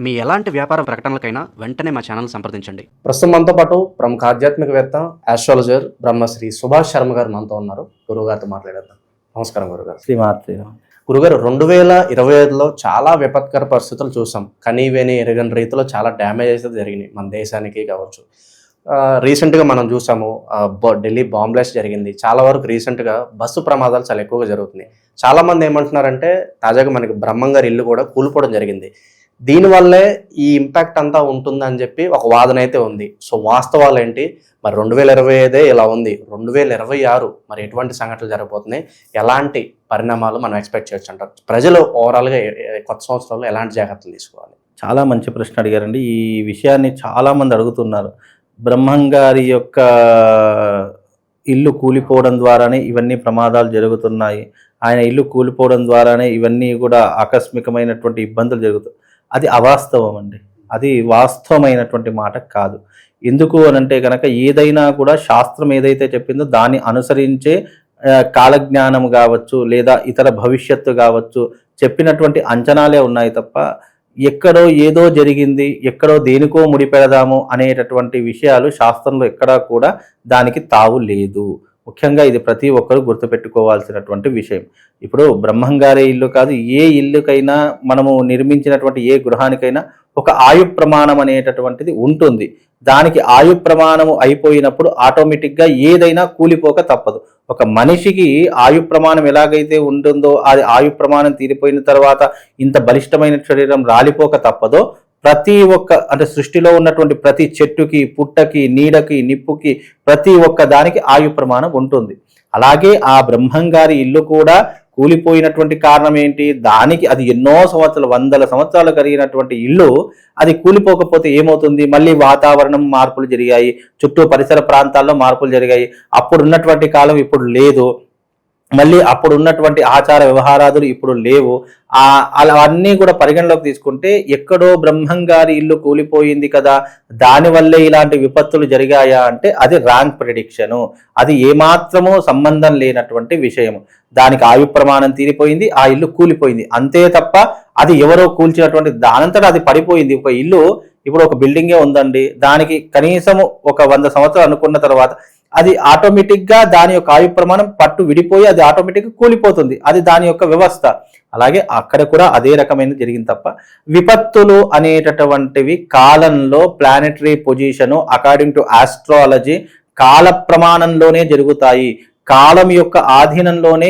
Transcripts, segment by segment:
మీ ఎలాంటి వ్యాపార ప్రకటనలకైనా వెంటనే మా ఛానల్ సంప్రదించండి. ప్రస్తుతం మనతో పాటు ప్రముఖ ఆధ్యాత్మికవేత్త ఆస్ట్రాలజర్ బ్రహ్మశ్రీ సుభాష్ శర్మ గారు మనతో ఉన్నారు. గురువుగారితో మాట్లాడేద్దాం. నమస్కారం గురుగారు. శ్రీమాత్రి. గురుగారు, 2025లో చాలా విపత్కర పరిస్థితులు చూసాం. కనీవేని ఎరగని రీతిలో చాలా డ్యామేజ్ అయితే జరిగినాయి మన దేశానికి కావచ్చు. రీసెంట్గా మనం చూసాము, ఢిల్లీ బాంబ్ బ్లాస్ట్ జరిగింది. చాలా వరకు రీసెంట్గా బస్సు ప్రమాదాలు చాలా ఎక్కువగా జరుగుతున్నాయి. చాలామంది ఏమంటున్నారంటే తాజాగా మనకి బ్రహ్మంగారి ఇల్లు కూడా కూలిపోవడం జరిగింది. దీనివల్లే ఈ ఇంపాక్ట్ అంతా ఉంటుందని చెప్పి ఒక వాదన అయితే ఉంది. సో వాస్తవాలు ఏంటి? మరి 2025 ఇలా ఉంది, 2026 మరి ఎటువంటి సంఘటనలు జరగబోతున్నాయి, ఎలాంటి పరిణామాలు మనం ఎక్స్పెక్ట్ చేయొచ్చు అంటారు? ప్రజలు ఓవరాల్గా కొత్త సంవత్సరంలో ఎలాంటి జాగ్రత్తలు తీసుకోవాలి? చాలా మంచి ప్రశ్న అడిగారండి. ఈ విషయాన్ని చాలామంది అడుగుతున్నారు. బ్రహ్మంగారి యొక్క ఇల్లు కూలిపోవడం ద్వారానే ఇవన్నీ ప్రమాదాలు జరుగుతున్నాయి, ఆయన ఇల్లు కూలిపోవడం ద్వారానే ఇవన్నీ కూడా ఆకస్మికమైనటువంటి ఇబ్బందులు జరుగుతాయి. అది అవాస్తవం అండి. అది వాస్తవమైనటువంటి మాట కాదు. ఎందుకు అనంటే కనుక ఏదైనా కూడా శాస్త్రం ఏదైతే చెప్పిందో దాన్ని అనుసరించే కాలజ్ఞానం కావచ్చు లేదా ఇతర భవిష్యత్తు కావచ్చు చెప్పినటువంటి అంచనాలే ఉన్నాయి తప్ప ఎక్కడో ఏదో జరిగింది, ఎక్కడో దేనికో ముడిపెడదాము అనేటటువంటి విషయాలు శాస్త్రంలో ఎక్కడా కూడా దానికి తావు లేదు. ముఖ్యంగా ఇది ప్రతి ఒక్కరూ గుర్తుపెట్టుకోవాల్సినటువంటి విషయం. ఇప్పుడు బ్రహ్మంగారి ఇల్లు కాదు, ఏ ఇల్లుకైనా మనము నిర్మించినటువంటి ఏ గృహానికైనా ఒక ఆయు ప్రమాణం అనేటటువంటిది ఉంటుంది. దానికి ఆయు ప్రమాణము అయిపోయినప్పుడు ఆటోమేటిక్గా ఏదైనా కూలిపోక తప్పదు. ఒక మనిషికి ఆయు ప్రమాణం ఎలాగైతే ఉంటుందో అది ఆయు ప్రమాణం తీరిపోయిన తర్వాత ఇంత బలిష్టమైన శరీరం రాలిపోక తప్పదో, ప్రతి ఒక్క అంటే సృష్టిలో ఉన్నటువంటి ప్రతి చెట్టుకి, పుట్టకి, నీడకి, నిప్పుకి ప్రతి ఒక్క దానికి ఆయు ప్రమాణం ఉంటుంది. అలాగే ఆ బ్రహ్మంగారి ఇల్లు కూడా కూలిపోయినటువంటి కారణం ఏంటి? దానికి అది ఎన్నో సంవత్సరాలు, వందల సంవత్సరాలు కలిగినటువంటి ఇల్లు అది కూలిపోకపోతే ఏమవుతుంది? మళ్ళీ వాతావరణం మార్పులు జరిగాయి, చుట్టూ పరిసర ప్రాంతాల్లో మార్పులు జరిగాయి. అప్పుడున్నటువంటి కాలం ఇప్పుడు లేదు, మళ్ళీ అప్పుడు ఉన్నటువంటి ఆచార వ్యవహారాదులు ఇప్పుడు లేవు. అవన్నీ కూడా పరిగణలోకి తీసుకుంటే ఎక్కడో బ్రహ్మంగారి ఇల్లు కూలిపోయింది కదా, దానివల్లే ఇలాంటి విపత్తులు జరిగాయా అంటే అది రాంగ్ ప్రిడిక్షను. అది ఏమాత్రమూ సంబంధం లేనటువంటి విషయం. దానికి ఆయు ప్రమాణం తీరిపోయింది, ఆ ఇల్లు కూలిపోయింది అంతే తప్ప అది ఎవరో కూల్చినటువంటి దానంతటా అది పడిపోయింది. ఒక ఇల్లు ఇప్పుడు ఒక బిల్డింగే ఉందండి, దానికి కనీసం ఒక 100 సంవత్సరాలు అనుకున్న తర్వాత అది ఆటోమేటిక్గా దాని యొక్క ఆయు ప్రమాణం పట్టు విడిపోయి అది ఆటోమేటిక్గా కూలిపోతుంది. అది దాని యొక్క వ్యవస్థ. అలాగే అక్కడ కూడా అదే రకమైన జరిగింది తప్ప విపత్తులు అనేటటువంటివి కాలంలో planetary position according to astrology కాల ప్రమాణంలోనే జరుగుతాయి. కాలం యొక్క ఆధీనంలోనే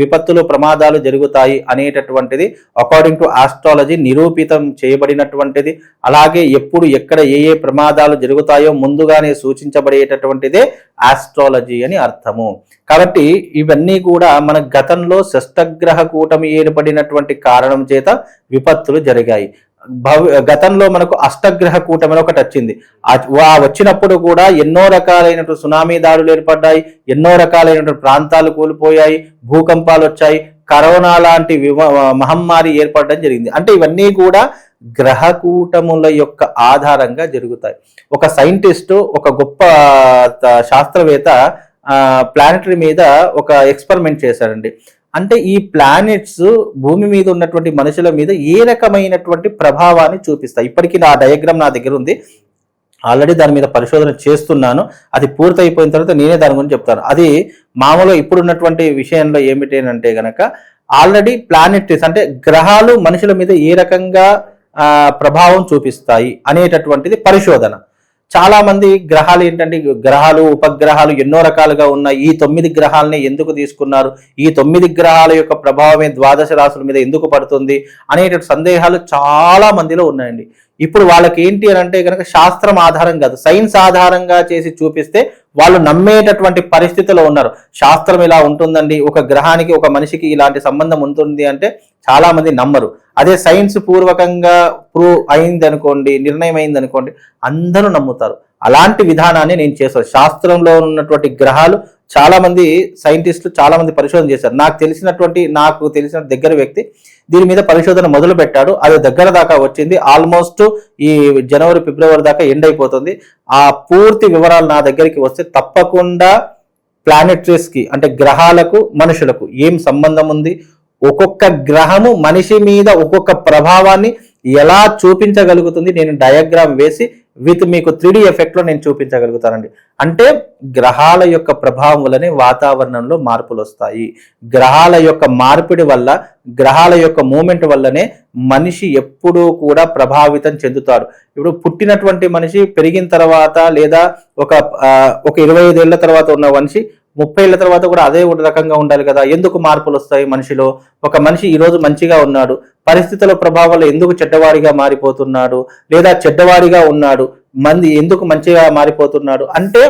విపత్తులు ప్రమాదాలు జరుగుతాయి అనేటటువంటిది అకార్డింగ్ టు ఆస్ట్రాలజీ నిరూపితం చేయబడినటువంటిది. అలాగే ఎప్పుడు ఎక్కడ ఏ ఏ ప్రమాదాలు జరుగుతాయో ముందుగానే సూచించబడేటటువంటిదే ఆస్ట్రాలజీ అని అర్థము. కాబట్టి ఇవన్నీ కూడా మన గతంలో షష్టగ్రహ కూటమి ఏర్పడినటువంటి కారణం చేత విపత్తులు జరిగాయి. గతంలో మనకు అష్టగ్రహ కూటమి ఒకటి వచ్చింది. వచ్చినప్పుడు కూడా ఎన్నో రకాలైనటువంటి సునామీ దాడులు ఏర్పడ్డాయి, ఎన్నో రకాలైనటువంటి ప్రాంతాలు కూలిపోయాయి, భూకంపాలు వచ్చాయి, కరోనా లాంటి మహమ్మారి ఏర్పడడం జరిగింది. అంటే ఇవన్నీ కూడా గ్రహ కూటముల యొక్క ఆధారంగా జరుగుతాయి. ఒక సైంటిస్టు, ఒక గొప్ప శాస్త్రవేత్త ప్లానెటరీ మీద ఒక ఎక్స్పెరిమెంట్ చేశారండి. అంటే ఈ ప్లానెట్స్ భూమి మీద ఉన్నటువంటి మనుషుల మీద ఏ రకమైనటువంటి ప్రభావాన్ని చూపిస్తాయి. ఇప్పటికీ నా డయాగ్రామ్ నా దగ్గర ఉంది, ఆల్రెడీ దాని మీద పరిశోధన చేస్తున్నాను. అది పూర్తయిపోయిన తర్వాత నేనే దాని గురించి చెప్తాను. అది మామూలుగా ఇప్పుడున్నటువంటి విషయంలో ఏమిటి అంటే గనక ఆల్రెడీ ప్లానెటరీస్ అంటే గ్రహాలు మనుషుల మీద ఏ రకంగా ప్రభావం చూపిస్తాయి అనేటటువంటిది పరిశోధన. చాలా మంది గ్రహాలు ఏంటంటే గ్రహాలు ఉపగ్రహాలు ఎన్నో రకాలుగా ఉన్నాయి, ఈ 9 గ్రహాలని ఎందుకు తీసుకున్నారు, ఈ 9 గ్రహాల యొక్క ప్రభావమే ద్వాదశ రాశుల మీద ఎందుకు పడుతుంది అనేటువంటి సందేహాలు చాలా మందిలో ఉన్నాయండి. ఇప్పుడు వాళ్ళకి ఏంటి అని అంటే కనుక శాస్త్రం ఆధారం కాదు, సైన్స్ ఆధారంగా చేసి చూపిస్తే వాళ్ళు నమ్మేటటువంటి పరిస్థితిలో ఉన్నారు. శాస్త్రం ఇలా ఉంటుందండి, ఒక గ్రహానికి ఒక మనిషికి ఇలాంటి సంబంధం ఉంటుంది అంటే చాలా మంది నమ్మరు. అదే సైన్స్ పూర్వకంగా ప్రూవ్ అయింది అనుకోండి, నిర్ణయం అయింది అనుకోండి, అందరూ నమ్ముతారు. అలాంటి విధానాన్ని నేను చేస్తాను. శాస్త్రంలో ఉన్నటువంటి గ్రహాలు చాలా మంది సైంటిస్టులు చాలా మంది పరిశోధన చేశారు. నాకు తెలిసిన దగ్గర వ్యక్తి దీని మీద పరిశోధన మొదలు పెట్టాడు. అది దగ్గర దాకా వచ్చింది. ఆల్మోస్ట్ ఈ జనవరి ఫిబ్రవరి దాకా ఎండ్ అయిపోతుంది. ఆ పూర్తి వివరాలు నా దగ్గరికి వస్తే తప్పకుండా ప్లానెటరీస్కి అంటే గ్రహాలకు మనుషులకు ఏం సంబంధం ఉంది, ఒక్కొక్క గ్రహము మనిషి మీద ఒక్కొక్క ప్రభావాన్ని ఎలా చూపించగలుగుతుంది నేను డయాగ్రామ్ వేసి విత్ మీకు 3D ఎఫెక్ట్ లో నేను చూపించగలుగుతానండి. అంటే గ్రహాల యొక్క ప్రభావం వల్లనే వాతావరణంలో మార్పులు వస్తాయి. గ్రహాల యొక్క మార్పిడి వల్ల, గ్రహాల యొక్క మూమెంట్ వల్లనే మనిషి ఎప్పుడూ కూడా ప్రభావితం చెందుతాడు. ఇప్పుడు పుట్టినటువంటి మనిషి పెరిగిన తర్వాత లేదా ఒక 25 ఏళ్ల తర్వాత ఉన్న మనిషి 30 ఏళ్ల తర్వాత కూడా అదే రకంగా ఉండాలి కదా. ఎందుకు మార్పులు వస్తాయి మనిషిలో? ఒక మనిషి ఈరోజు మంచిగా ఉన్నాడు, పరిస్థితుల ప్రభావాలు ఎందుకు చెడ్డవాడిగా మారిపోతున్నాడు, లేదా చెడ్డవాడిగా ఉన్నాడు ఎందుకు మంచిగా మారిపోతున్నాడు అంటే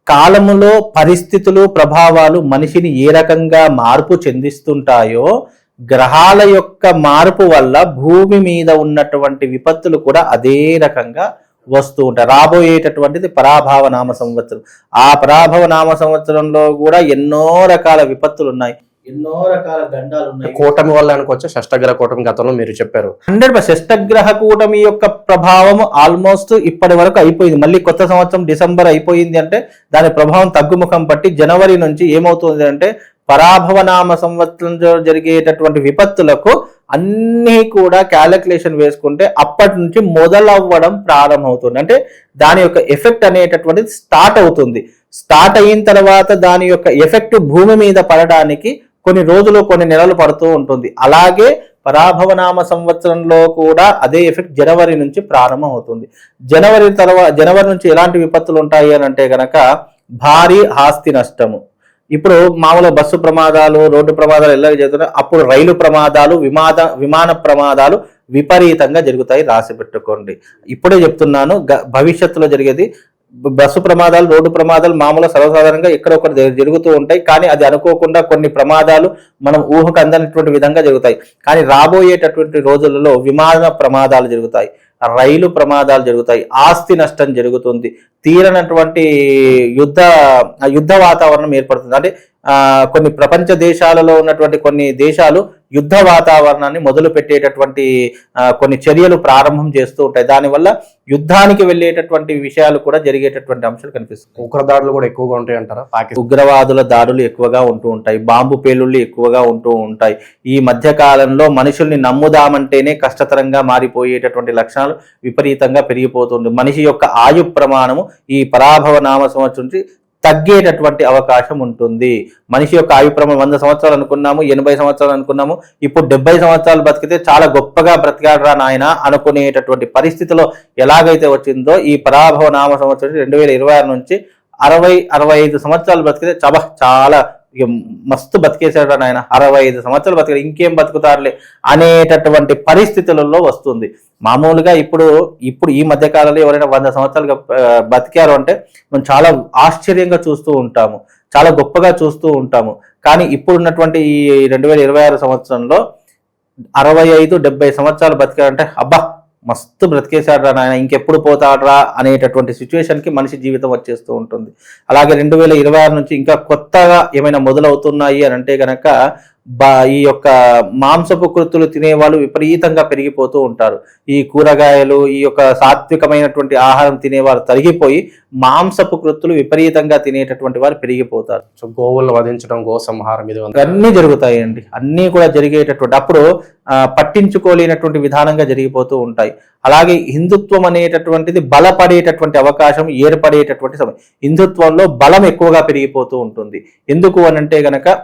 కాలములో పరిస్థితులు ప్రభావాలు మనిషిని ఏ రకంగా మార్పు చెందిస్తుంటాయో గ్రహాల యొక్క మార్పు వల్ల భూమి మీద ఉన్నటువంటి విపత్తులు కూడా అదే రకంగా వస్తూ ఉంటాయి. రాబోయేటటువంటిది పరాభవ నామ సంవత్సరం. ఆ పరాభవ నామ సంవత్సరంలో కూడా ఎన్నో రకాల విపత్తులు ఉన్నాయి, ఎన్నో రకాల గండాలు ఉన్నాయి. కూటమి వల్ల అనుకోవచ్చు, షష్టగ్రహ కూటమి గతంలో మీరు చెప్పారు. 100% షష్టగ్రహ కూటమి యొక్క ప్రభావం ఆల్మోస్ట్ ఇప్పటి వరకు అయిపోయింది. మళ్ళీ కొత్త సంవత్సరం డిసెంబర్ అయిపోయింది అంటే దాని ప్రభావం తగ్గుముఖం పట్టి జనవరి నుంచి ఏమవుతుంది అంటే పరాభవ నామ సంవత్సరంలో జరిగేటటువంటి విపత్తులకు అన్నీ కూడా క్యాలిక్యులేషన్ వేసుకుంటే అప్పటి నుంచి మొదలవ్వడం ప్రారంభమవుతుంది. అంటే దాని యొక్క ఎఫెక్ట్ అనేటటువంటిది స్టార్ట్ అవుతుంది. స్టార్ట్ అయిన తర్వాత దాని యొక్క ఎఫెక్ట్ భూమి మీద పడడానికి కొన్ని రోజులు కొన్ని నెలలు పడుతూ ఉంటుంది. అలాగే పరాభవనామ సంవత్సరంలో కూడా అదే ఎఫెక్ట్ జనవరి నుంచి ప్రారంభం అవుతుంది. జనవరి నుంచి ఎలాంటి విపత్తులు ఉంటాయి అని అంటే గనక భారీ ఆస్తి నష్టము. ఇప్పుడు మామూలు బస్సు ప్రమాదాలు, రోడ్డు ప్రమాదాలు ఎలా జరుగుతున్నాయి, అప్పుడు రైలు ప్రమాదాలు, విమాన ప్రమాదాలు విపరీతంగా జరుగుతాయి. రాసి పెట్టుకోండి. ఇప్పుడే చెప్తున్నాను, భవిష్యత్తులో జరిగేది బస్సు ప్రమాదాలు, రోడ్డు ప్రమాదాలు మామూలు సర్వసాధారణంగా ఎక్కడొక్కటి జరుగుతూ ఉంటాయి. కానీ అది అనుకోకుండా కొన్ని ప్రమాదాలు మనం ఊహకు అందనటువంటి విధంగా జరుగుతాయి. కానీ రాబోయేటటువంటి రోజులలో విమాన ప్రమాదాలు జరుగుతాయి, రైలు ప్రమాదాలు జరుగుతాయి, ఆస్తి నష్టం జరుగుతుంది, తీరనటువంటి యుద్ధ వాతావరణం ఏర్పడుతుంది. అంటే కొన్ని ప్రపంచ దేశాలలో ఉన్నటువంటి కొన్ని దేశాలు యుద్ధ వాతావరణాన్ని మొదలు పెట్టేటటువంటి కొన్ని చర్యలు ప్రారంభం చేస్తూ ఉంటాయి. దానివల్ల యుద్ధానికి వెళ్ళేటటువంటి విషయాలు కూడా జరిగేటటువంటి అంశాలు కనిపిస్తాయి. ఉగ్రదాడులు కూడా ఎక్కువగా ఉంటాయి అంటారా? ఉగ్రవాదుల దాడులు ఎక్కువగా ఉంటూ ఉంటాయి, బాంబు పేలుళ్ళు ఎక్కువగా ఉంటూ ఉంటాయి. ఈ మధ్య కాలంలో మనుషుల్ని నమ్ముదామంటేనే కష్టతరంగా మారిపోయేటటువంటి లక్షణాలు విపరీతంగా పెరిగిపోతుంది. మనిషి యొక్క ఆయు ప్రమాణము ఈ పరాభవ నామ సంవత్సరం నుంచి తగ్గేటటువంటి అవకాశం ఉంటుంది. మనిషి యొక్క ఆయుప్రమం 100 సంవత్సరాలు అనుకున్నాము, 80 సంవత్సరాలు అనుకున్నాము, ఇప్పుడు 70 సంవత్సరాలు బతికితే చాలా గొప్పగా బ్రతికాడరా నాయన అనుకునేటటువంటి పరిస్థితిలో ఎలాగైతే వచ్చిందో ఈ పరాభవ నామ సంవత్సరం 2026 నుంచి 60-65 సంవత్సరాలు బతికితే చాలా మస్తు బతికేశాడు నాయన, 65 సంవత్సరాలు బతికాడు, ఇంకేం బతుకుతారులే అనేటటువంటి పరిస్థితులలో వస్తుంది. మామూలుగా ఇప్పుడు ఈ మధ్య కాలంలో ఎవరైనా 100 సంవత్సరాలుగా బతికారు అంటే మనం చాలా ఆశ్చర్యంగా చూస్తూ ఉంటాము, చాలా గొప్పగా చూస్తూ ఉంటాము. కానీ ఇప్పుడు ఉన్నటువంటి ఈ 2026 సంవత్సరంలో 65-70 సంవత్సరాలు బతికారంటే అబ్బా మస్తు బ్రతికేశాడ్రా నాయన, ఇంకెప్పుడు పోతాడ్రా అనేటటువంటి సిచ్యువేషన్కి మనిషి జీవితం వచ్చేస్తూ ఉంటుంది. అలాగే 2026 నుంచి ఇంకా కొత్తగా ఏమైనా మొదలవుతున్నాయి అని అంటే గనక ఈ యొక్క మాంసపు కృత్తులు తినేవాళ్ళు విపరీతంగా పెరిగిపోతూ ఉంటారు. ఈ కూరగాయలు, ఈ యొక్క సాత్వికమైనటువంటి ఆహారం తినేవారు తరిగిపోయి మాంసపు కృత్తులు విపరీతంగా తినేటటువంటి వారు పెరిగిపోతారు. సో గోవులను వధించడం, గో సంహారం, ఇది అన్నీ జరుగుతాయండి. అన్నీ కూడా జరిగేటటువంటి అప్పుడు పట్టించుకోలేనటువంటి విధానంగా జరిగిపోతూ ఉంటాయి. అలాగే హిందుత్వం అనేటటువంటిది బలపడేటటువంటి అవకాశం ఏర్పడేటటువంటి సమయం. హిందుత్వంలో బలం ఎక్కువగా పెరిగిపోతూ ఉంటుంది. ఎందుకు అనంటే గనక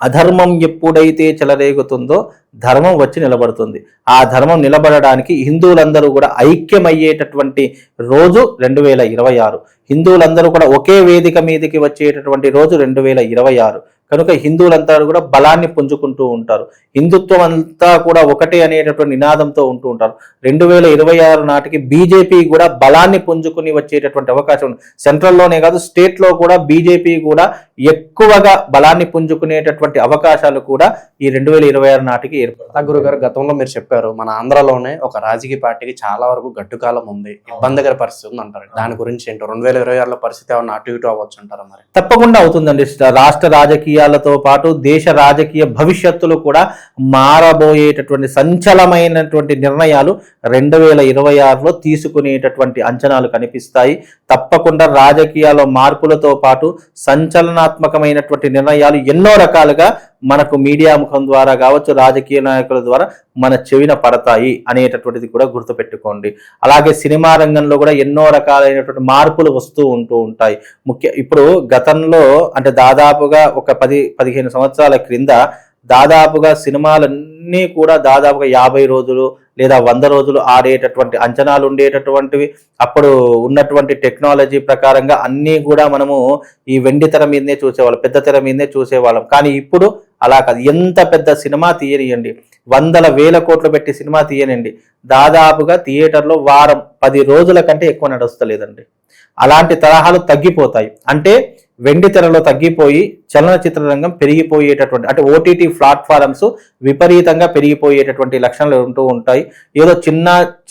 అధర్మం ఎప్పుడైతే చెలరేగుతుందో ధర్మం వచ్చి నిలబడుతుంది. ఆ ధర్మం నిలబడడానికి హిందువులందరూ కూడా ఐక్యమయ్యేటటువంటి రోజు 2026. హిందువులందరూ కూడా ఒకే వేదిక మీదకి వచ్చేటటువంటి రోజు 2026. కనుక హిందువులంతా కూడా బలాన్ని పుంజుకుంటూ ఉంటారు. హిందుత్వం అంతా కూడా ఒకటే అనేటటువంటి నినాదంతో ఉంటూ ఉంటారు. 2026 నాటికి బీజేపీ కూడా బలాన్ని పుంజుకుని వచ్చేటటువంటి అవకాశం ఉంది. సెంట్రల్లోనే కాదు, స్టేట్లో కూడా బీజేపీ కూడా ఎక్కువగా బలాన్ని పుంజుకునేటటువంటి అవకాశాలు కూడా ఈ 2026 నాటికి ఏర్పడతాయి. గురుగారు, గతంలో మీరు చెప్పారు మన ఆంధ్రాలోనే ఒక రాజకీయ పార్టీకి చాలా వరకు గట్టుకాలం ఉంది, ఇబ్బందికర పరిస్థితి ఉంది అంటారు. దాని గురించి ఏంటో 2026లో పరిస్థితి ఏమన్నా అటు ఇటు అవ్వచ్చు అంటారా? మరి తప్పకుండా అవుతుందండి. రాష్ట్ర రాజకీయాలతో పాటు దేశ రాజకీయ భవిష్యత్తులు కూడా మారబోయేటటువంటి సంచలనమైనటువంటి నిర్ణయాలు 2026లో తీసుకునేటటువంటి అంచనాలు కనిపిస్తాయి. తప్పకుండా రాజకీయాల్లో మార్పులతో పాటు సంచలనాత్మకమైనటువంటి నిర్ణయాలు ఎన్నో రకాలుగా మనకు మీడియా ముఖం ద్వారా కావచ్చు, రాజకీయ నాయకుల ద్వారా మన చెవిన పడతాయి అనేటటువంటిది కూడా గుర్తుపెట్టుకోండి. అలాగే సినిమా రంగంలో కూడా ఎన్నో రకాలైనటువంటి మార్పులు వస్తూ ఉంటూ ఉంటాయి. ఇప్పుడు గతంలో అంటే దాదాపుగా ఒక 10-15 సంవత్సరాల క్రింద దాదాపుగా సినిమాలన్నీ కూడా దాదాపుగా 50 రోజులు లేదా 100 రోజులు ఆడేటటువంటి అంచనాలు ఉండేటటువంటివి. అప్పుడు ఉన్నటువంటి టెక్నాలజీ ప్రకారంగా అన్నీ కూడా మనము ఈ వెండి తెర మీదనే చూసేవాళ్ళం, పెద్ద తెర మీదనే చూసేవాళ్ళం. కానీ ఇప్పుడు అలా కాదు. ఎంత పెద్ద సినిమా తీయనియండి, 100,000 కోట్లు పెట్టి సినిమా తీయనండి, దాదాపుగా థియేటర్లో వారం 10 రోజుల కంటే ఎక్కువ నడుస్తలేదండి. అలాంటి తరహాలు తగ్గిపోతాయి. అంటే వెండి తెరలో తగ్గిపోయి చలనచిత్ర రంగం పెరిగిపోయేటటువంటి అంటే ఓటీటీ ప్లాట్ఫారమ్స్ విపరీతంగా పెరిగిపోయేటటువంటి లక్షణాలు ఉంటూ ఉంటాయి. ఏదో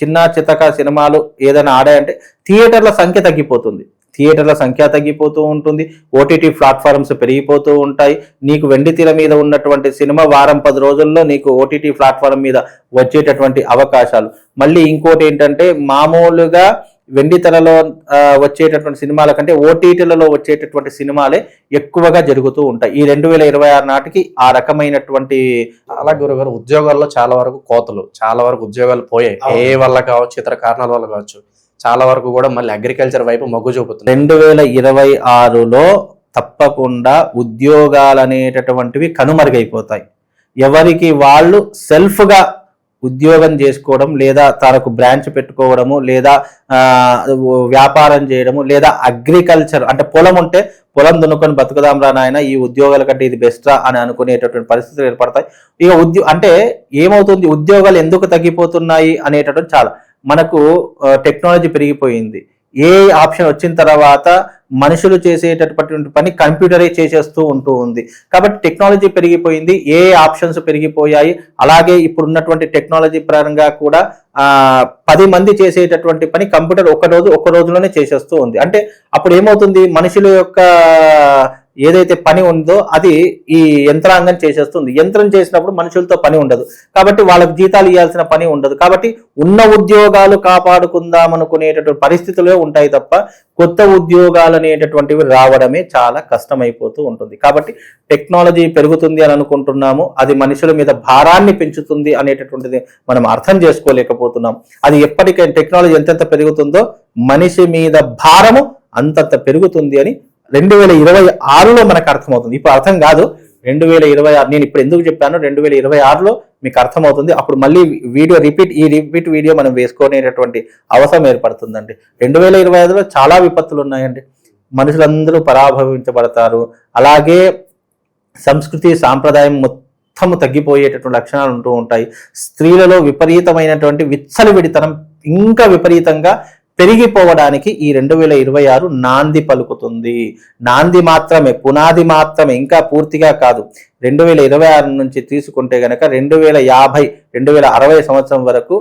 చిన్న చితక సినిమాలు ఏదైనా ఆడాయంటే థియేటర్ల సంఖ్య తగ్గిపోతుంది, థియేటర్ల సంఖ్య తగ్గిపోతూ ఉంటుంది, ఓటీటీ ప్లాట్ఫారమ్స్ పెరిగిపోతూ ఉంటాయి. నీకు వెండి తెర మీద ఉన్నటువంటి సినిమా వారం 10 రోజుల్లో నీకు ఓటీటీ ప్లాట్ఫారం మీద వచ్చేటటువంటి అవకాశాలు. మళ్ళీ ఇంకోటి ఏంటంటే మామూలుగా వెండి తెరలో వచ్చేటటువంటి సినిమాల కంటే ఓటీటీలలో వచ్చేటటువంటి సినిమాలే ఎక్కువగా జరుగుతూ ఉంటాయి. ఈ 2026 నాటికి ఆ రకమైనటువంటి అలా గురుగారు ఉద్యోగాల్లో చాలా వరకు కోతలు, చాలా వరకు ఉద్యోగాలు పోయాయి. ఏ వల్ల కావచ్చు, ఇతర కారణాల వల్ల కావచ్చు, చాలా వరకు కూడా మళ్ళీ అగ్రికల్చర్ వైపు మొగ్గు చూపుతుంది. 2026లో తప్పకుండా ఉద్యోగాలు అనేటటువంటివి కనుమరుగైపోతాయి. ఎవరికి వాళ్ళు సెల్ఫ్గా ఉద్యోగం చేసుకోవడం, లేదా తనకు బ్రాంచ్ పెట్టుకోవడము, లేదా వ్యాపారం చేయడము, లేదా అగ్రికల్చర్ అంటే పొలం ఉంటే పొలం దున్నుకొని బతుకుదాం రా నాయన, ఈ ఉద్యోగాల కంటే ఇది బెస్ట్ రా అని అనుకునేటటువంటి పరిస్థితులు ఏర్పడతాయి. ఇక అంటే ఏమవుతుంది, ఉద్యోగాలు ఎందుకు తగ్గిపోతున్నాయి అనేటటువంటి చాలా మనకు టెక్నాలజీ పెరిగిపోయింది. ఏ ఆప్షన్ వచ్చిన తర్వాత మనుషులు చేసేటటువంటి పని కంప్యూటరే చేసేస్తూ ఉంటూ ఉంది. కాబట్టి టెక్నాలజీ పెరిగిపోయింది, ఏ ఆప్షన్స్ పెరిగిపోయాయి. అలాగే ఇప్పుడు ఉన్నటువంటి టెక్నాలజీ పరంగా కూడా 10 మంది చేసేటటువంటి పని కంప్యూటర్ ఒక రోజులోనే చేసేస్తూ ఉంది. అంటే అప్పుడు ఏమవుతుంది, మనుషుల యొక్క ఏదైతే పని ఉందో అది ఈ యంత్రాంగం చేసేస్తుంది. యంత్రం చేసినప్పుడు మనుషులతో పని ఉండదు, కాబట్టి వాళ్ళకి జీతాలు ఇవ్వాల్సిన పని ఉండదు. కాబట్టి ఉన్న ఉద్యోగాలు కాపాడుకుందాం అనుకునేటటువంటి పరిస్థితులే ఉంటాయి తప్ప కొత్త ఉద్యోగాలు అనేటటువంటివి రావడమే చాలా కష్టమైపోతూ ఉంటుంది. కాబట్టి టెక్నాలజీ పెరుగుతుంది అని అనుకుంటున్నాము, అది మనుషుల మీద భారాన్ని పెంచుతుంది అనేటటువంటిది మనం అర్థం చేసుకోలేకపోతున్నాం. అది ఎప్పటికైనా టెక్నాలజీ ఎంతెంత పెరుగుతుందో మనిషి మీద భారము అంతంత పెరుగుతుంది అని 2026లో మనకు అర్థమవుతుంది. ఇప్పుడు అర్థం కాదు, 2026 నేను ఇప్పుడు ఎందుకు చెప్పాను, 2026లో మీకు అర్థమవుతుంది. అప్పుడు మళ్ళీ ఈ రిపీట్ వీడియో మనం వేసుకునేటటువంటి అవసరం ఏర్పడుతుందండి. 2025లో చాలా విపత్తులు ఉన్నాయండి, మనుషులందరూ పరాభవించబడతారు. అలాగే సంస్కృతి సాంప్రదాయం మొత్తం తగ్గిపోయేటటువంటి లక్షణాలు ఉంటూ ఉంటాయి. స్త్రీలలో విపరీతమైనటువంటి విచ్చలవిడితనం ఇంకా విపరీతంగా పెరిగిపోవడానికి ఈ 2026 నాంది పలుకుతుంది. నాంది మాత్రమే, పునాది మాత్రమే, ఇంకా పూర్తిగా కాదు. 2026 నుంచి తీసుకుంటే గనక 2050 2060 సంవత్సరం వరకు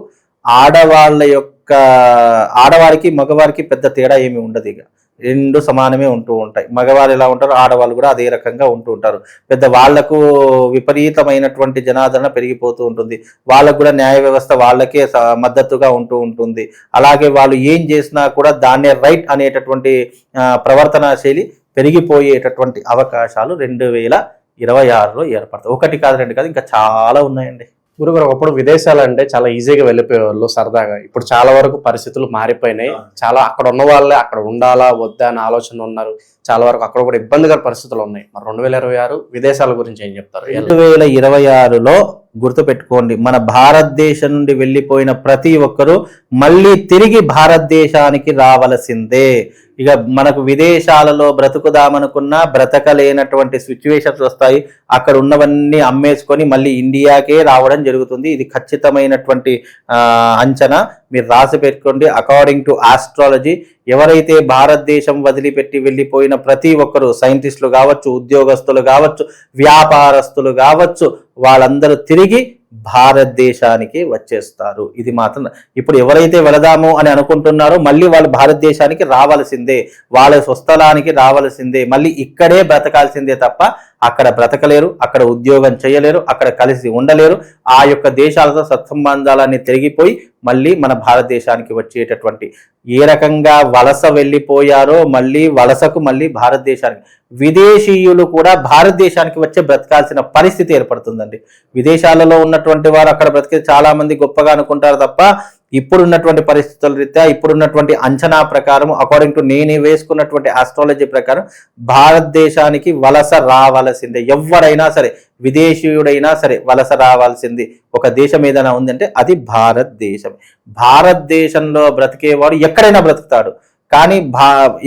ఆడవారికి మగవారికి పెద్ద తేడా ఏమి ఉండదు. ఇక రెండు సమానమే ఉంటూ ఉంటాయి. మగవారు ఎలా ఉంటారో ఆడవాళ్ళు కూడా అదే రకంగా ఉంటూ ఉంటారు. పెద్ద వాళ్లకు విపరీతమైనటువంటి జనాదరణ పెరిగిపోతూ ఉంటుంది. వాళ్ళకు కూడా న్యాయ వ్యవస్థ వాళ్ళకే మద్దతుగా ఉంటూ ఉంటుంది. అలాగే వాళ్ళు ఏం చేసినా కూడా దాన్నే రైట్ అనేటటువంటి ప్రవర్తనా శైలి పెరిగిపోయేటటువంటి అవకాశాలు 2026లో ఏర్పడతాయి. ఒకటి కాదు, రెండు కాదు, ఇంకా చాలా ఉన్నాయండి. గురుగారు ఒకప్పుడు విదేశాలు అంటే చాలా ఈజీగా వెళ్ళిపోయేవాళ్ళు సరదాగా. ఇప్పుడు చాలా వరకు పరిస్థితులు మారిపోయినాయి. చాలా అక్కడ ఉన్న వాళ్ళే అక్కడ ఉండాలా వద్దా అని ఆలోచన ఉన్నారు. చాలా వరకు అక్కడ కూడా ఇబ్బందికర పరిస్థితులు ఉన్నాయి. మరి 2026 విదేశాల గురించి ఏం చెప్తారు? 2026లో గుర్తుపెట్టుకోండి, మన భారతదేశం నుండి వెళ్ళిపోయిన ప్రతి ఒక్కరూ మళ్ళీ తిరిగి భారతదేశానికి రావలసిందే. ఇక మనకు విదేశాలలో బ్రతుకుదామనుకున్నా బ్రతకలేనటువంటి సిచ్యువేషన్స్ వస్తాయి. అక్కడ ఉన్నవన్నీ అమ్మేసుకొని మళ్ళీ ఇండియాకే రావడం జరుగుతుంది. ఇది ఖచ్చితమైనటువంటి అంచనా, మీరు రాసి పెట్టుకోండి. అకార్డింగ్ టు ఆస్ట్రాలజీ ఎవరైతే భారతదేశం వదిలిపెట్టి వెళ్ళిపోయిన ప్రతి ఒక్కరు, సైంటిస్టులు కావచ్చు, ఉద్యోగస్తులు కావచ్చు, వ్యాపారస్తులు కావచ్చు, వాళ్ళందరూ తిరిగి భారతదేశానికి వచ్చేస్తారు. ఇది మాత్రం ఇప్పుడు ఎవరైతే వెళదాము అని అనుకుంటున్నారో మళ్ళీ వాళ్ళు భారతదేశానికి రావాల్సిందే, వాళ్ళ స్వస్థలానికి రావాల్సిందే, మళ్ళీ ఇక్కడే బ్రతకాల్సిందే తప్ప అక్కడ బ్రతకలేరు, అక్కడ ఉద్యోగం చేయలేరు, అక్కడ కలిసి ఉండలేరు. ఆ యొక్క దేశాలతో సత్సంబంధాలన్నీ తిరిగిపోయి మళ్ళీ మన భారతదేశానికి వచ్చేటటువంటి ఏ రకంగా వలస వెళ్ళిపోయారో మళ్ళీ భారతదేశానికి విదేశీయులు కూడా భారతదేశానికి వచ్చే బ్రతకాల్సిన పరిస్థితి ఏర్పడుతుందండి. విదేశాలలో ఉన్నటువంటి వారు అక్కడ బ్రతికే చాలా మంది గొప్పగా అనుకుంటారు తప్ప ఇప్పుడున్నటువంటి పరిస్థితుల రీత్యా ఇప్పుడున్నటువంటి అంచనా ప్రకారం అకార్డింగ్ టు నేనే వేసుకున్నటువంటి ఆస్ట్రాలజీ ప్రకారం భారతదేశానికి వలస రావాల్సిందే. ఎవరైనా సరే విదేశీయుడైనా సరే వలస రావాల్సింది. ఒక దేశం ఏదైనా ఉందంటే అది భారతదేశం. భారతదేశంలో బ్రతికేవాడు ఎక్కడైనా బ్రతుకుతాడు, కానీ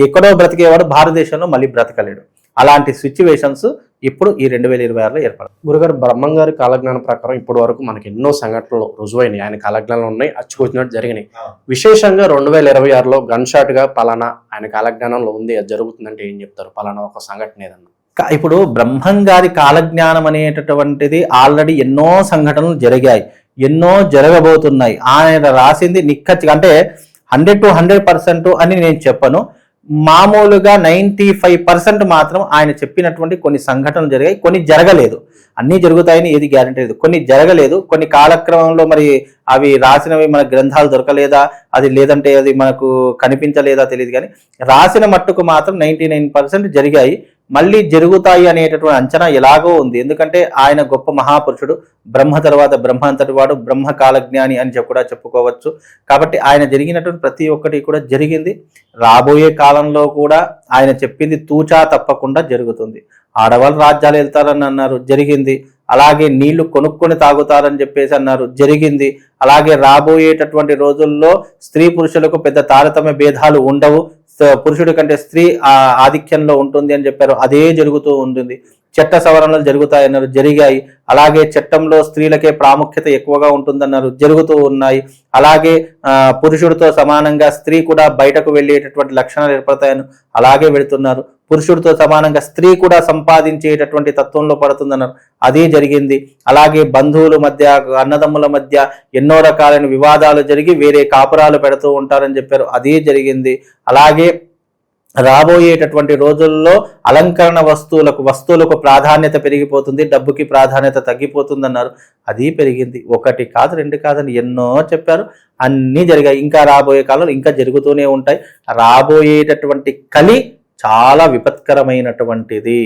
ఎక్కడో బ్రతికేవాడు భారతదేశంలో మళ్ళీ బ్రతకలేడు. అలాంటి సిచ్యువేషన్స్ ఇప్పుడు ఈ 2026లో ఏర్పడదు. గురుగారు, బ్రహ్మంగారి కాలజ్ఞానం ప్రకారం ఇప్పటి వరకు మనకి ఎన్నో సంఘటనలు రుజువైనాయి, ఆయన కాలజ్ఞానాలు ఉన్నాయి, అచ్చుకొచ్చినట్టు జరిగినాయి. విశేషంగా 2026లో గన్ షాట్ గా పలానా ఆయన కాలజ్ఞానంలో ఉంది, అది జరుగుతుందంటే ఏం చెప్తారు? పలానా ఒక సంఘటన ఏదన్నా. ఇప్పుడు బ్రహ్మంగారి కాలజ్ఞానం అనేటటువంటిది ఆల్రెడీ ఎన్నో సంఘటనలు జరిగాయి, ఎన్నో జరగబోతున్నాయి. ఆయన రాసింది నిక్కచ్చిగా అంటే 100 to 100% అని నేను చెప్పను. మామూలుగా 95% మాత్రం ఆయన చెప్పినటువంటి కొన్ని సంఘటనలు జరిగాయి, కొన్ని జరగలేదు. అన్నీ జరుగుతాయని ఏది గ్యారంటీ లేదు. కొన్ని జరగలేదు, కొన్ని కాలక్రమంలో మరి అవి రాసినవి మన గ్రంథాలు దొరకలేదా, అది లేదంటే అది మనకు కనిపించలేదా తెలియదు, కానీ రాసిన మట్టుకు మాత్రం 99% జరిగాయి. మళ్ళీ జరుగుతాయి అనేటటువంటి అంచనా ఎలాగో ఉంది. ఎందుకంటే ఆయన గొప్ప మహాపురుషుడు, బ్రహ్మ తర్వాత బ్రహ్మ అంతటి వాడు, బ్రహ్మ కాలజ్ఞాని అని కూడా చెప్పుకోవచ్చు. కాబట్టి ఆయన జరిగినటువంటి ప్రతి ఒక్కటి కూడా జరిగింది. రాబోయే కాలంలో కూడా ఆయన చెప్పింది తూచా తప్పకుండా జరుగుతుంది. ఆడవాళ్ళు రాజ్యాలు వెళ్తారని అన్నారు, జరిగింది. అలాగే నీళ్లు కొనుక్కొని తాగుతారని చెప్పేసి అన్నారు, జరిగింది. అలాగే రాబోయేటటువంటి రోజుల్లో స్త్రీ పురుషులకు పెద్ద తారతమ్య భేదాలు ఉండవు, పురుషుడి కంటే స్త్రీ ఆధిక్యంలో ఉంటుంది అని చెప్పారు, అదే జరుగుతూ ఉంటుంది. చట్ట సవరణలు జరుగుతాయన్నారు, జరిగాయి. అలాగే చట్టంలో స్త్రీలకే ప్రాముఖ్యత ఎక్కువగా ఉంటుందన్నారు, జరుగుతూ ఉన్నాయి. అలాగే పురుషుడితో సమానంగా స్త్రీ కూడా బయటకు వెళ్ళేటటువంటి లక్షణాలు ఏర్పడతాయని అలాగే వెళుతున్నారు. పురుషుడితో సమానంగా స్త్రీ కూడా సంపాదించేటటువంటి తత్వంలో పడుతుందన్నారు, అదే జరిగింది. అలాగే బంధువుల మధ్య, అన్నదమ్ముల మధ్య ఎన్నో రకాలైన వివాదాలు జరిగి వేరే కాపురాలు పెడుతూ ఉంటారని చెప్పారు, అదే జరిగింది. అలాగే రాబోయేటటువంటి రోజుల్లో అలంకరణ వస్తువులకు ప్రాధాన్యత పెరిగిపోతుంది, డబ్బుకి ప్రాధాన్యత తగ్గిపోతుంది అన్నారు, అది పెరిగింది. ఒకటి కాదు, రెండు కాదని ఎన్నో చెప్పారు, అన్నీ జరిగాయి. ఇంకా రాబోయే కాలంలో ఇంకా జరుగుతూనే ఉంటాయి. రాబోయేటటువంటి కలి చాలా విపత్కరమైనటువంటిది.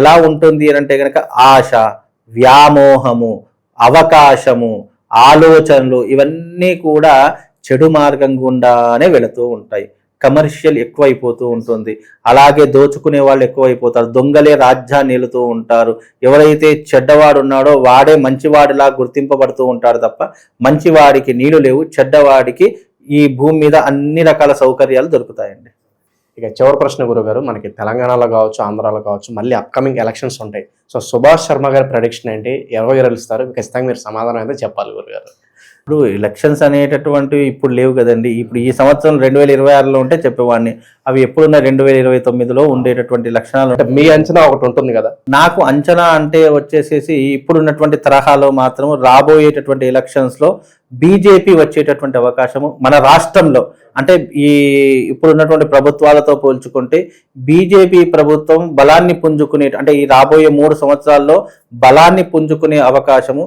ఎలా ఉంటుంది అని అంటే కనుక ఆశ, వ్యామోహము, అవకాశము, ఆలోచనలు ఇవన్నీ కూడా చెడు మార్గం గుండానే వెళుతూ ఉంటాయి. కమర్షియల్ ఎక్కువైపోతూ ఉంటుంది. అలాగే దోచుకునే వాళ్ళు ఎక్కువైపోతారు, దొంగలే రాజ్యాన్ని ఏలుతూ ఉంటారు. ఎవరైతే చెడ్డవాడు ఉన్నాడో వాడే మంచివాడిలా గుర్తింపబడుతూ ఉంటాడు తప్ప మంచివాడికి నీళ్లు లేవు, చెడ్డవాడికి ఈ భూమి మీద అన్ని రకాల సౌకర్యాలు దొరుకుతాయండి. ఇక చివరి ప్రశ్న గురుగారు, మనకి తెలంగాణలో కావచ్చు, ఆంధ్రాలో కావచ్చు, మళ్ళీ అప్కమింగ్ ఎలక్షన్స్ ఉంటాయి. సో సుభాష్ శర్మ గారి ప్రెడిక్షన్ ఏంటి? ఎవరు గెలుస్తారు? ఖచ్చితంగా మీరు సమాధానం అయితే చెప్పాలి గురుగారు. ఇప్పుడు ఎలక్షన్స్ అనేటటువంటివి ఇప్పుడు లేవు కదండి. ఇప్పుడు ఈ సంవత్సరం 2026లో ఉంటే చెప్పేవాడిని, అవి ఎప్పుడున్న 2029లో ఉండేటటువంటి లక్షణాలు. అంటే మీ అంచనా ఒకటి ఉంటుంది కదా. నాకు అంచనా అంటే వచ్చేసేసి ఇప్పుడున్నటువంటి తరహాలో మాత్రం రాబోయేటటువంటి ఎలక్షన్స్లో బీజేపీ వచ్చేటటువంటి అవకాశము మన రాష్ట్రంలో, అంటే ఈ ఇప్పుడున్నటువంటి ప్రభుత్వాలతో పోల్చుకుంటే బీజేపీ ప్రభుత్వం బలాన్ని పుంజుకునే, అంటే ఈ రాబోయే 3 సంవత్సరాల్లో బలాన్ని పుంజుకునే అవకాశము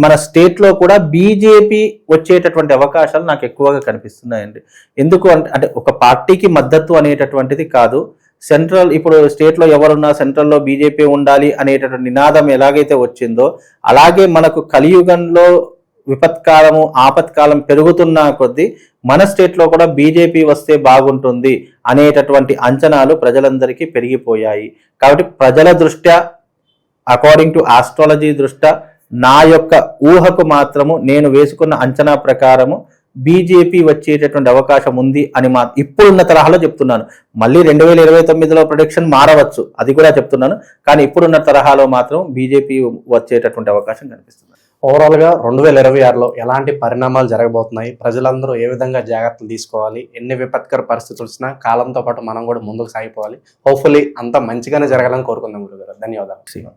మన స్టేట్లో కూడా బీజేపీ వచ్చేటటువంటి అవకాశాలు నాకు ఎక్కువగా కనిపిస్తున్నాయండి. ఎందుకు అంటే ఒక పార్టీకి మద్దతు అనేటటువంటిది కాదు, సెంట్రల్ ఇప్పుడు స్టేట్లో ఎవరున్నా సెంట్రల్లో బీజేపీ ఉండాలి అనేటటువంటి నినాదం ఎలాగైతే వచ్చిందో అలాగే మనకు కలియుగంలో విపత్కాలము, ఆపత్కాలం పెరుగుతున్న కొద్దీ మన స్టేట్లో కూడా బీజేపీ వస్తే బాగుంటుంది అనేటటువంటి అంచనాలు ప్రజలందరికీ పెరిగిపోయాయి. కాబట్టి ప్రజల దృష్ట్యా, అకార్డింగ్ టు ఆస్ట్రాలజీ దృష్ట్యా, నా యొక్క ఊహకు మాత్రము నేను వేసుకున్న అంచనా ప్రకారము బీజేపీ వచ్చేటటువంటి అవకాశం ఉంది అని ఇప్పుడున్న తరహాలో చెప్తున్నాను. మళ్ళీ 2029లో ప్రొడిక్షన్ మారవచ్చు, అది కూడా చెప్తున్నాను. కానీ ఇప్పుడున్న తరహాలో మాత్రం బీజేపీ వచ్చేటటువంటి అవకాశం కనిపిస్తుంది. ఓవరాల్గా 2026లో ఎలాంటి పరిణామాలు జరగబోతున్నాయి, ప్రజలందరూ ఏ విధంగా జాగ్రత్తలు తీసుకోవాలి, ఎన్ని విపత్కర పరిస్థితులు వచ్చినా కాలంతో పాటు మనం కూడా ముందుకు సాగిపోవాలి. హోప్ఫుల్లీ అంతా మంచిగానే జరగాలని కోరుకుందాం గురుగారు. ధన్యవాదాలు.